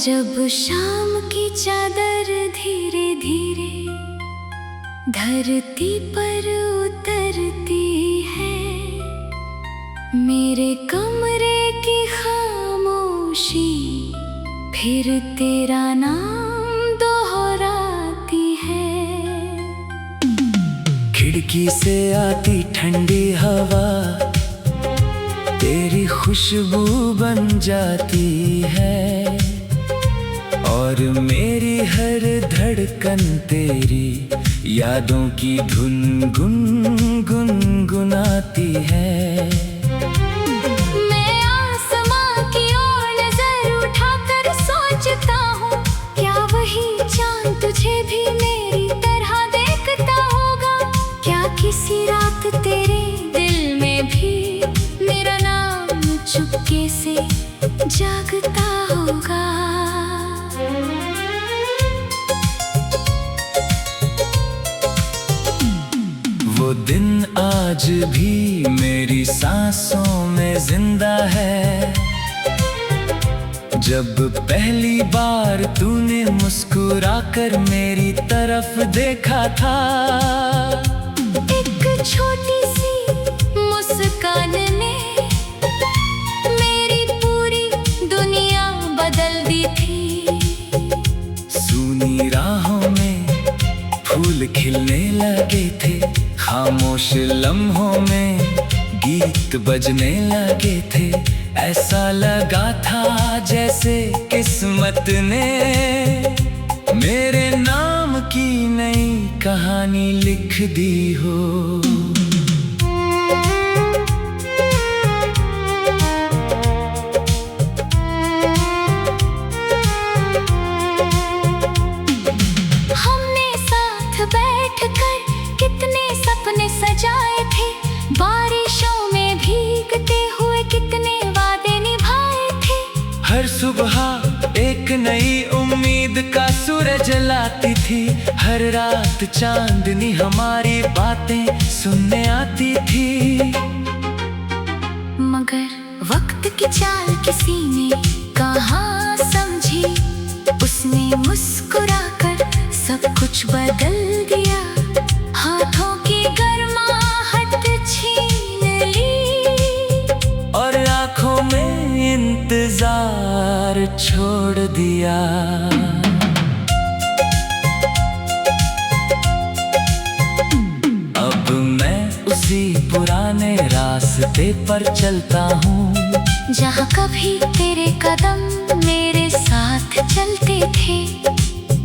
जब शाम की चादर धीरे धीरे धरती पर उतरती है, मेरे कमरे की खामोशी फिर तेरा नाम दोहराती है। खिड़की से आती ठंडी हवा तेरी खुशबू बन जाती है, और मेरी हर धड़कन तेरी यादों की धुन गुनगुनाती है। मैं आसमां की ओर नजर उठाकर सोचता हूँ, क्या वही चांद तुझे भी मेरी तरह देखता होगा? क्या किसी रात तेरे दिल में भी मेरा नाम चुपके से जागता होगा? वो दिन आज भी मेरी सांसों में जिंदा है, जब पहली बार तूने मुस्कुराकर मेरी तरफ देखा था। एक छोटी सी मुस्कान ने मेरी पूरी दुनिया बदल दी थी। सूनी राहों में फूल खिलने लगे थे, खामोश लम्हों में गीत बजने लगे थे। ऐसा लगा था जैसे किस्मत ने मेरे नाम की नई कहानी लिख दी हो। हमने साथ बैठकर कितने सपने सजाए थे, बारिशों में भीगते हुए कितने वादे निभाए थे। हर सुबह एक नई उम्मीद का सूरज लाती थी, हर रात चांदनी हमारी बातें सुनने आती थी। मगर वक्त की चाल किसी ने कहाँ समझी, उसने मुस्कुराकर सब कुछ बदल दिया। हाथों की गर्माहट छीन ली और आंखों में इंतजार छोड़ दिया। अब मैं उसी पुराने रास्ते पर चलता हूँ, जहाँ कभी तेरे कदम मेरे साथ चलते थे।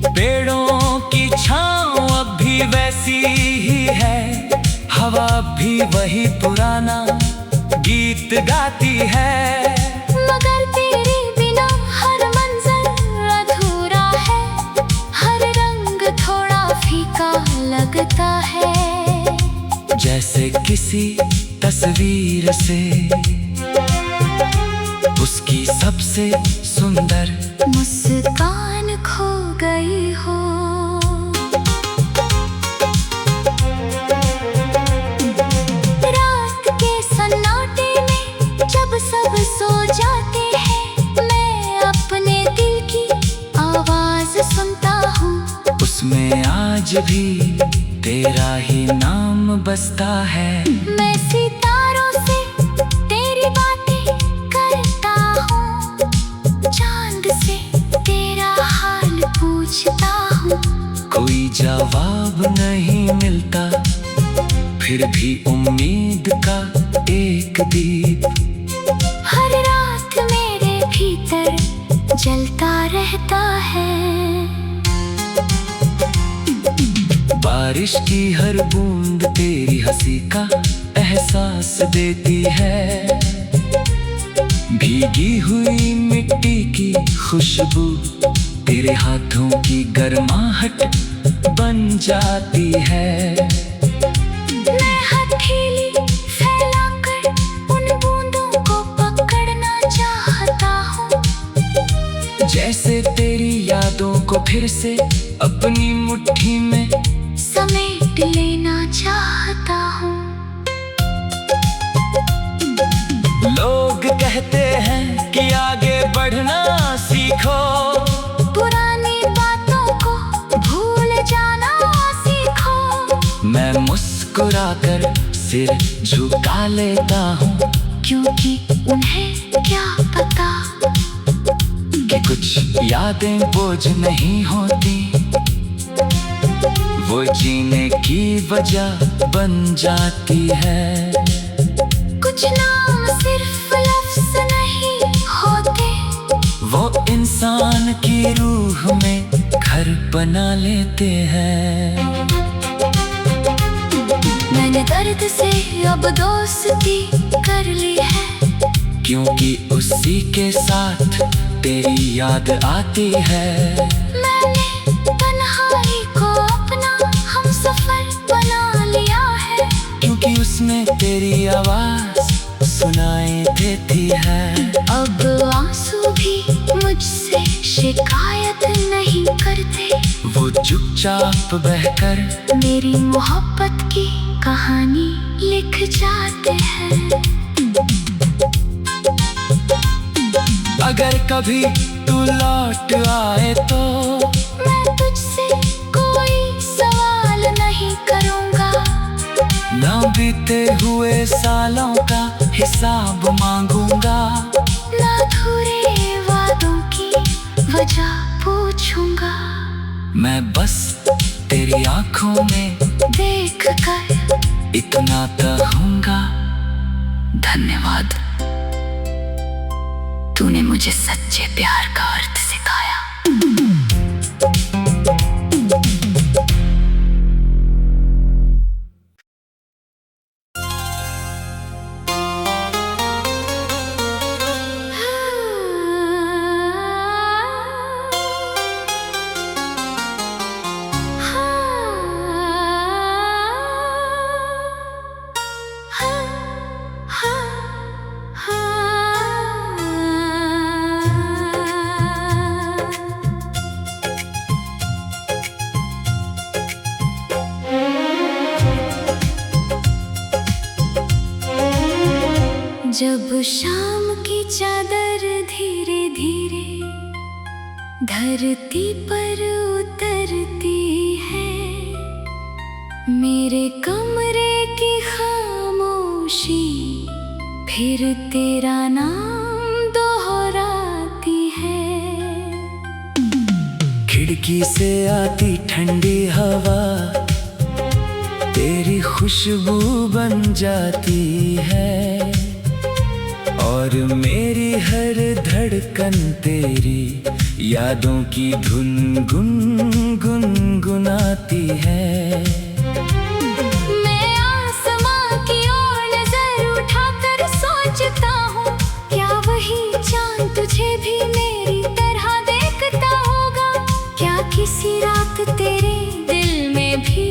पेड़ों की छाँव अब भी वैसी ही है, हवा भी वही पुराना गीत गाती है। मगर तेरे बिना हर मंजर अधूरा है, हर रंग थोड़ा फीका लगता है। जैसे किसी तस्वीर से उसकी सबसे सुंदर मुस्कान खो गई हो। रात के सन्नाटे में जब सब सो जाते हैं, मैं अपने दिल की आवाज सुनता हूँ। उसमें आज भी तेरा ही नाम बसता है। मैं सितारों से तेरी बातें करता हूँ, चांद से तेरा हाल पूछता हूँ। कोई जवाब नहीं मिलता, फिर भी उम्मीद का एक दीप हर रात मेरे भीतर जलता रहता है। बारिश की हर बूंद तेरी हंसी का एहसास देती है, भीगी हुई मिट्टी की खुशबू तेरे हाथों की गर्माहट बन जाती है। मैं हथेली फैलाकर उन बूंदों को पकड़ना चाहता हूँ, जैसे तेरी यादों को फिर से अपनी मुट्ठी में समेट लेना चाहता हूँ। लोग कहते हैं कि आगे बढ़ना सीखो, सिर झुका लेता हूँ, क्योंकि उन्हें क्या पता कि कुछ यादें बोझ नहीं होती, वो जीने की वजह बन जाती है। कुछ नाम सिर्फ लफ्ज नहीं होते, वो इंसान की रूह में घर बना लेते हैं। मैंने दर्द से अब दोस्ती कर ली है, क्योंकि उसी के साथ तेरी याद आती है। मैंने तन्हाई को अपना हमसफर बना लिया है, क्योंकि उसने तेरी आवाज सुनाई देती है। अब आंसू भी मुझसे शिकायत नहीं करते, वो चुपचाप बहकर मेरी मोहब्बत की कहानी लिख जाते हैं। अगर कभी तू लौट आए तो मैं तुझसे कोई सवाल नहीं करूँगा, ना बीते हुए सालों का हिसाब मांगूंगा, ना अधूरे वादों की वजह पूछूंगा। मैं बस तेरी आंखों में देख कर इतना कहूंगा, धन्यवाद, तूने मुझे सच्चे प्यार का अर्थ सिखाया। जब शाम की चादर धीरे धीरे धरती पर उतरती है, मेरे कमरे की खामोशी फिर तेरा नाम दोहराती है। खिड़की से आती ठंडी हवा तेरी खुशबू बन जाती है, और मेरी हर धड़कन तेरी यादों की धुन गुनगुनाती है। मैं आसमां की ओर नजर उठाकर सोचता हूँ, क्या वही चांद तुझे भी मेरी तरह देखता होगा? क्या किसी रात तेरे दिल में भी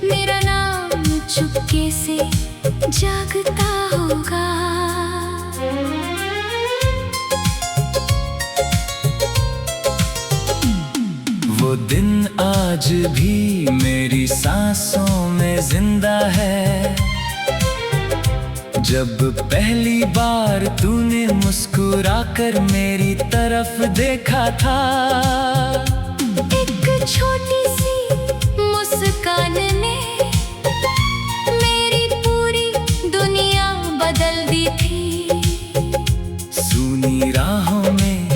मेरा नाम चुपके से जागता होगा? वो दिन आज भी मेरी सांसों में जिंदा है, जब पहली बार तूने मुस्कुराकर मेरी तरफ देखा था। एक छोटी सी मुस्कान ने मेरी पूरी दुनिया बदल दी थी। सूनी राहों में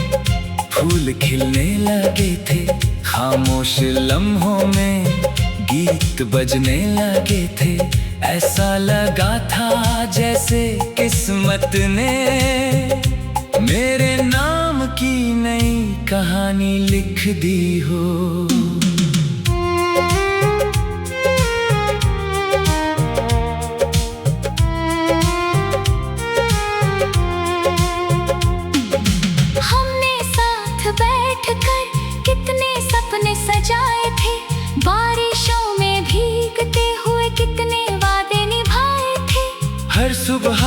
फूल खिलने लगे थे, खामोश लम्हों में गीत बजने लगे थे। ऐसा लगा था जैसे किस्मत ने मेरे नाम की नई कहानी लिख दी हो। हमने साथ बैठकर कितने सपने सजाए थे, बारिशों में भीगते हुए कितने वादे निभाए थे। हर सुबह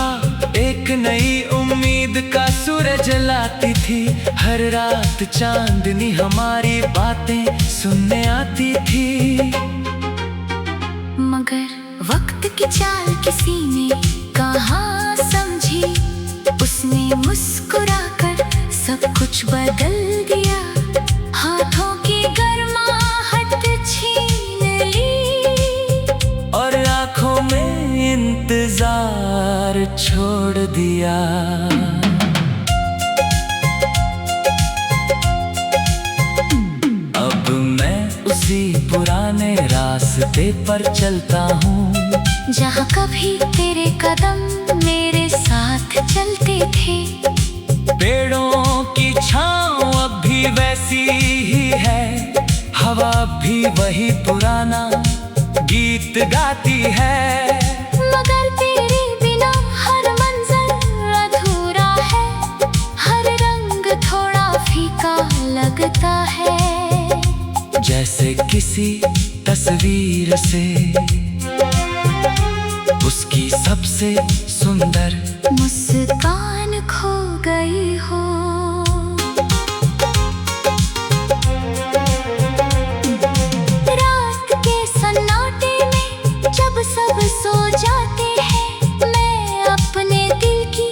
एक नई उम्मीद का सूरज लाती थी, हर रात चांदनी हमारी बातें सुनने आती थी। मगर वक्त की चाल किसी ने कहाँ समझी, उसने मुस्कुराकर सब कुछ बदल दिया। हाथों की गर्माहट छीन ली और आंखों में दिया। अब मैं उसी पुराने रास्ते पर चलता हूँ, जहाँ कभी तेरे कदम मेरे साथ चलते थे। पेड़ों की छाँव अब भी वैसी ही है, हवा भी वही पुराना गीत गाती है। मगर तेरे बिना हर मंजर अधूरा है, हर रंग थोड़ा फीका लगता है। जैसे किसी तस्वीर से उसकी सबसे सुंदर मुस्कान खो गई हो। रात के सन्नाटे में जब सब सो जाते हैं, मैं अपने दिल की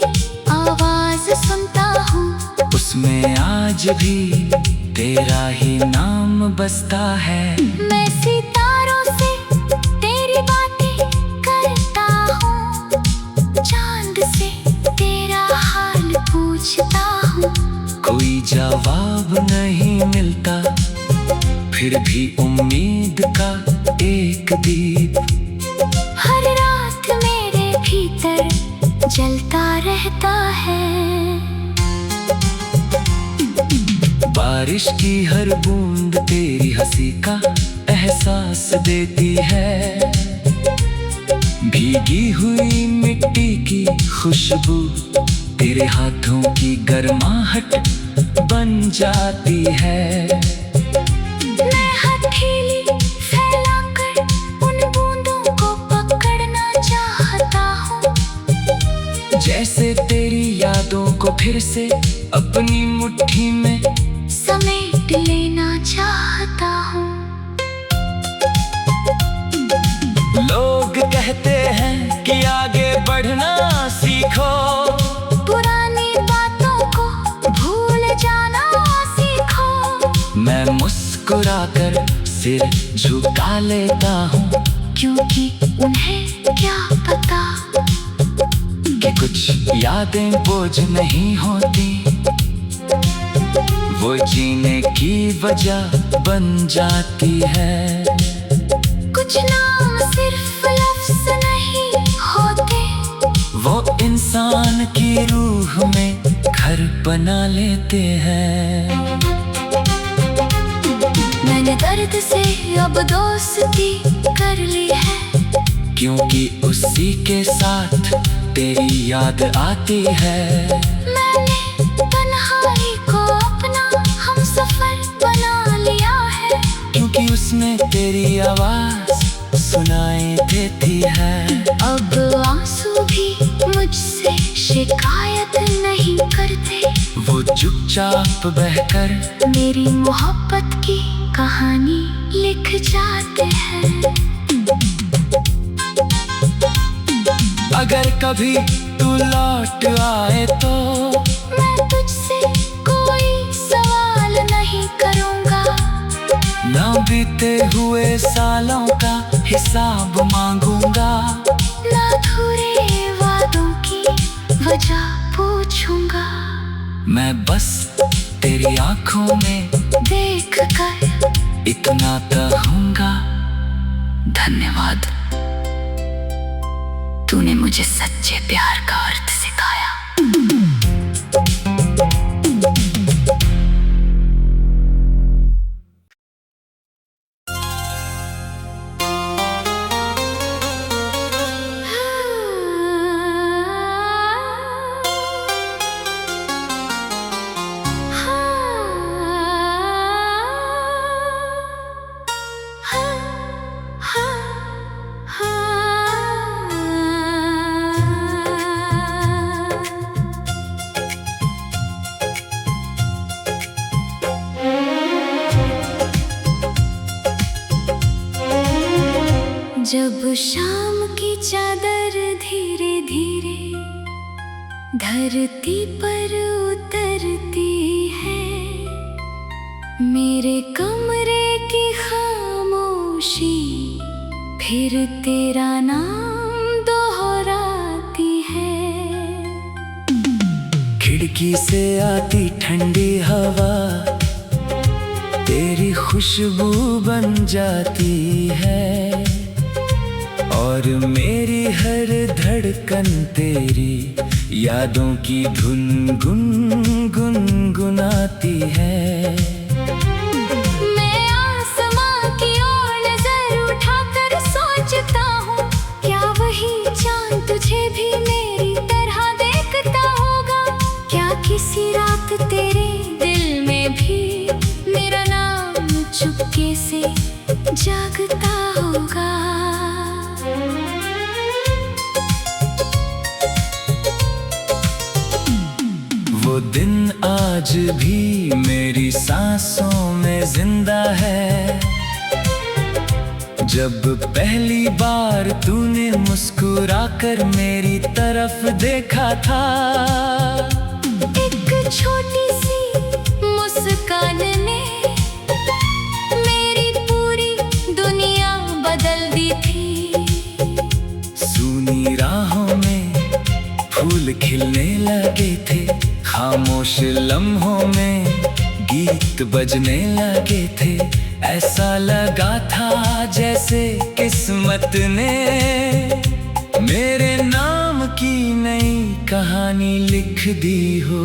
आवाज सुनता हूँ। उसमें आज भी तेरा ही नाम बसता है। मैं सितारों से तेरी बातें करता हूँ, चांद से तेरा हाल पूछता हूँ। कोई जवाब नहीं मिलता, फिर भी उम्मीद का एक दीप हर रात मेरे भीतर जलता रहता है। बारिश की हर बूंद तेरी हंसी का एहसास देती है। भीगी हुई मिट्टी की खुशबू तेरे हाथों की गर्माहट बन जाती है। मैं हथेली फैलाकर उन बूंदों को पकड़ना चाहता हूँ, जैसे तेरी यादों को फिर से अपनी मुट्ठी में समेट लेना चाहता हूँ। लोग कहते हैं कि आगे बढ़ना सीखो, पुरानी बातों को भूल जाना सीखो। मैं मुस्कुराकर सिर झुका लेता हूँ, क्योंकि उन्हें क्या पता कि कुछ यादें बोझ नहीं होती, वो जीने की वजह बन जाती है। कुछ नाम सिर्फ लफ्ज नहीं होते, वो इंसान की रूह में घर बना लेते हैं। मैंने दर्द से अब दोस्ती कर ली है, क्योंकि उसी के साथ तेरी याद आती है। मैंने तन्हाई को अपना हमसफर बना लिया है, क्योंकि उसने तेरी आवाज सुनाई देती है। अब आंसू भी मुझसे शिकायत नहीं करते, वो चुपचाप बहकर मेरी मोहब्बत की कहानी लिख जाते हैं। अगर कभी तू लौट आए तो मैं तुझसे कोई सवाल नहीं करूँगा, ना बीते हुए सालों का हिसाब मांगूंगा, ना अधूरे वादों की वजह पूछूंगा। मैं बस तेरी आंखों में देख कर इतना कहूंगा, धन्यवाद, तूने मुझे सच्चे प्यार का अर्थ सिखाया। जब शाम की चादर धीरे धीरे धरती पर उतरती है, मेरे कमरे की खामोशी फिर तेरा नाम दोहराती है। खिड़की से आती ठंडी हवा तेरी खुशबू बन जाती है, और मेरी हर धड़कन तेरी यादों की धुन गुनगुनाती है। मैं आसमां की ओर नजर उठाकर सोचता हूँ, क्या वही चांद तुझे भी मेरी तरह देखता होगा? क्या किसी रात तेरे दिल में भी मेरा नाम चुपके से जागता होगा? वो दिन आज भी मेरी सांसों में जिंदा है, जब पहली बार तूने मुस्कुराकर मेरी तरफ देखा था। एक छोटी सी मुस्कान ने मेरी पूरी दुनिया बदल दी थी। सूनी राहों में फूल खिलने लगे थे, खामोश लम्हों में गीत बजने लगे थे। ऐसा लगा था जैसे किस्मत ने मेरे नाम की नई कहानी लिख दी हो।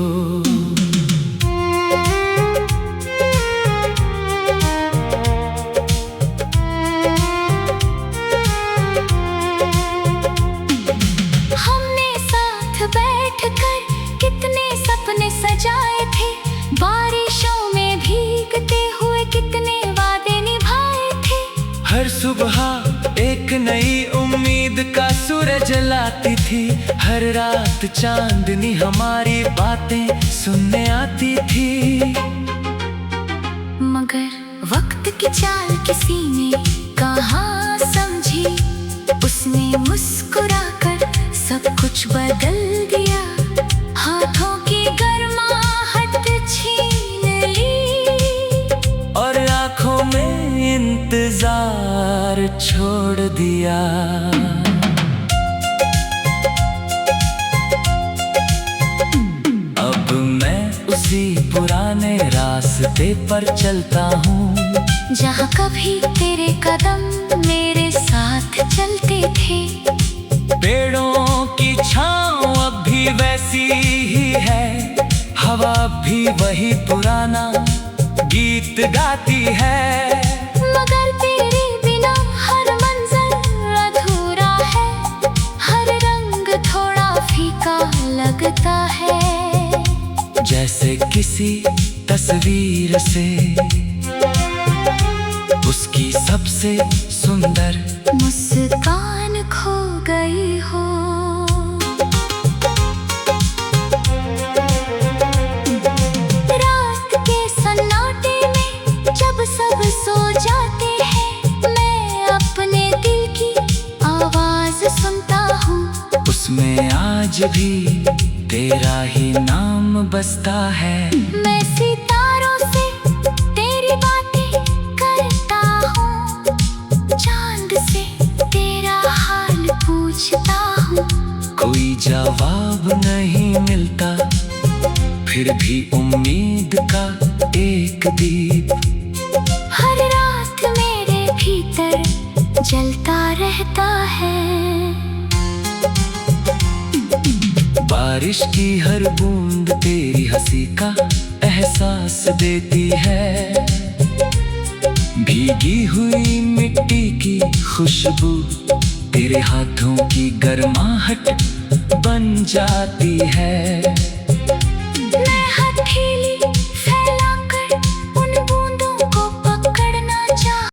हमने साथ बैठकर कितने सपने सजाए थे, बारिशों में भीगते हुए कितने वादे निभाए थे। हर सुबह एक नई उम्मीद का सूरज लाती थी, हर रात चांदनी हमारी बातें सुनने आती थी। मगर वक्त की चाल किसी ने कहाँ समझी, उसने मुस्कुराकर सब कुछ बदल दिया। हाथों की गर्माहट छीन ली और आंखों में इंतजार छोड़ दिया। अब मैं उसी पुराने रास्ते पर चलता हूँ, जहाँ कभी तेरे कदम मेरे साथ चलते थे। पेड़ों की छाँव अब भी वैसी ही है, हवा भी वही पुराना गीत गाती है। मगर तेरे बिना हर मंजर अधूरा है, हर रंग थोड़ा फीका लगता है। जैसे किसी तस्वीर से उसकी सबसे सुंदर मुस्कान खो गई हो। रात के सन्नाटे में जब सब सो जाते हैं, मैं अपने दिल की आवाज सुनता हूँ। उसमें आज भी तेरा ही नाम बसता है। मैं सितारों से तेरी बातें करता हूँ, चांद से तेरा हाल पूछता हूँ। कोई जवाब नहीं मिलता, फिर भी उम्मीद का एक दीप हर रात मेरे भीतर जलता रहता है। बारिश की हर बूंद तेरी हंसी का एहसास देती है, भीगी हुई मिट्टी की खुशबू तेरे हाथों की गर्माहट बन जाती है।